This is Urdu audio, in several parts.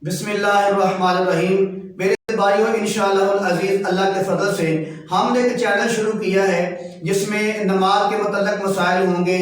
بسم اللہ الرحمن الرحیم۔ میرے بھائیوں، انشاءاللہ العزیز اللہ کے فضل سے ہم نے ایک چینل شروع کیا ہے جس میں نماز کے متعلق مسائل ہوں گے،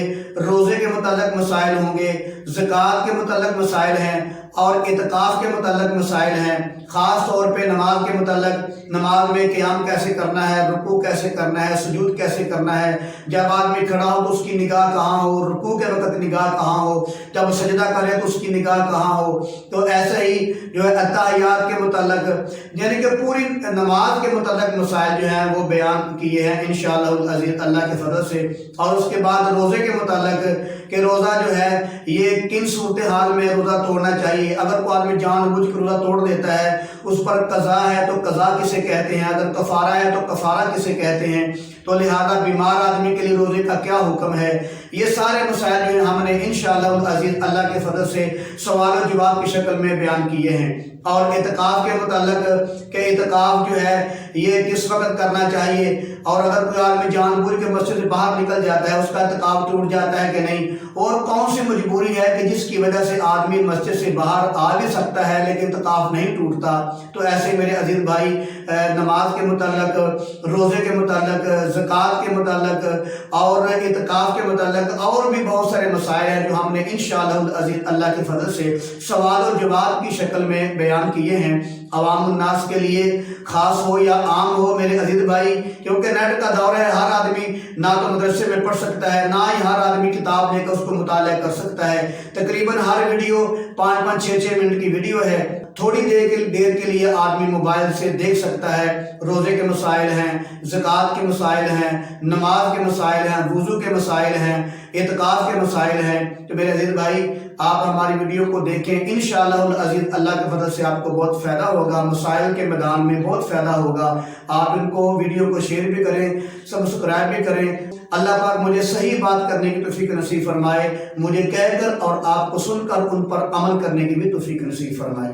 روزے کے متعلق مسائل ہوں گے، زکوٰۃ کے متعلق مسائل ہیں اور اعتکاف کے متعلق مسائل ہیں۔ خاص طور پہ نماز کے متعلق، نماز میں قیام کیسے کرنا ہے، رکوع کیسے کرنا ہے، سجود کیسے کرنا ہے، جب آدمی کھڑا ہو تو اس کی نگاہ کہاں ہو، رکوع کے وقت نگاہ کہاں ہو، جب سجدہ کرے تو اس کی نگاہ کہاں ہو۔ تو ایسے ہی جو ہے اتحیات کے متعلق، یعنی کہ پوری نماز کے متعلق مسائل جو ہیں وہ بیان کیے ہیں انشاءاللہ العزیز اللہ کے فضل سے۔ اور اس کے بعد روزے کے متعلق کہ روزہ جو ہے یہ کن صورتحال میں روزہ توڑنا چاہیے، اگر کوئی آدمی جان بوجھ کے روزہ توڑ دیتا ہے اس پر قضا ہے تو قضا کسے کہتے ہیں، اگر کفارہ ہے تو کفارہ کسے کہتے ہیں، تو لہذا بیمار آدمی کے لیے روزے کا کیا حکم ہے، یہ سارے مسائل جو ہم نے انشاءاللہ العزیز اللہ کے فضل سے سوال و جواب کی شکل میں بیان کیے ہیں۔ اور اعتکاف کے متعلق کہ اعتکاف جو ہے یہ کس وقت کرنا چاہیے، اور اگر کوئی آدمی جان بوجھ کے مسجد سے باہر نکل جاتا ہے اس کا اعتکاف ٹوٹ جاتا ہے کہ نہیں، اور کون سی مجبوری ہے کہ جس کی وجہ سے آدمی مسجد سے باہر آ بھی سکتا ہے لیکن اعتکاف نہیں ٹوٹتا۔ تو ایسے میرے عزیز بھائی، نماز کے متعلق، روزے کے متعلق، زکوٰۃ کے متعلق اور اعتکاف کے متعلق اور بھی بہت سارے مسائل ہیں جو ہم نے انشاءاللہ العزیز اللہ کے فضل سے سوال و جواب کی شکل میں بیان کیے ہیں، عوام الناس کے لیے، خاص ہو یا عام ہو میرے عزیز بھائی، کیونکہ نیٹ کا دور ہے، ہر آدمی نہ تو مدرسے میں پڑھ سکتا ہے، نہ ہی ہر آدمی کتاب لے کر اس کو مطالعہ کر سکتا ہے۔ تقریباً ہر ویڈیو 5-6 منٹ کی ویڈیو ہے، تھوڑی دیر کے لیے آدمی موبائل سے دیکھ سکتا ہے۔ روزے کے مسائل ہیں، زکوٰۃ کے مسائل ہیں، نماز کے مسائل ہیں، وضو کے مسائل ہیں، اعتکاف کے مسائل ہیں۔ تو میرے عزیز بھائی، آپ ہماری ویڈیو کو دیکھیں، انشاءاللہ العزیز اللہ کے فضل سے آپ کو بہت فائدہ ہوگا، مسائل کے میدان میں بہت فائدہ ہوگا۔ آپ ان کو ویڈیو کو شیئر بھی کریں، سبسکرائب بھی کریں۔ اللہ پاک مجھے صحیح بات کرنے کی توفیق نصیب فرمائے، مجھے کہہ کر اور آپ کو سن کر ان پر عمل کرنے کی بھی توفیق نصیب فرمائے۔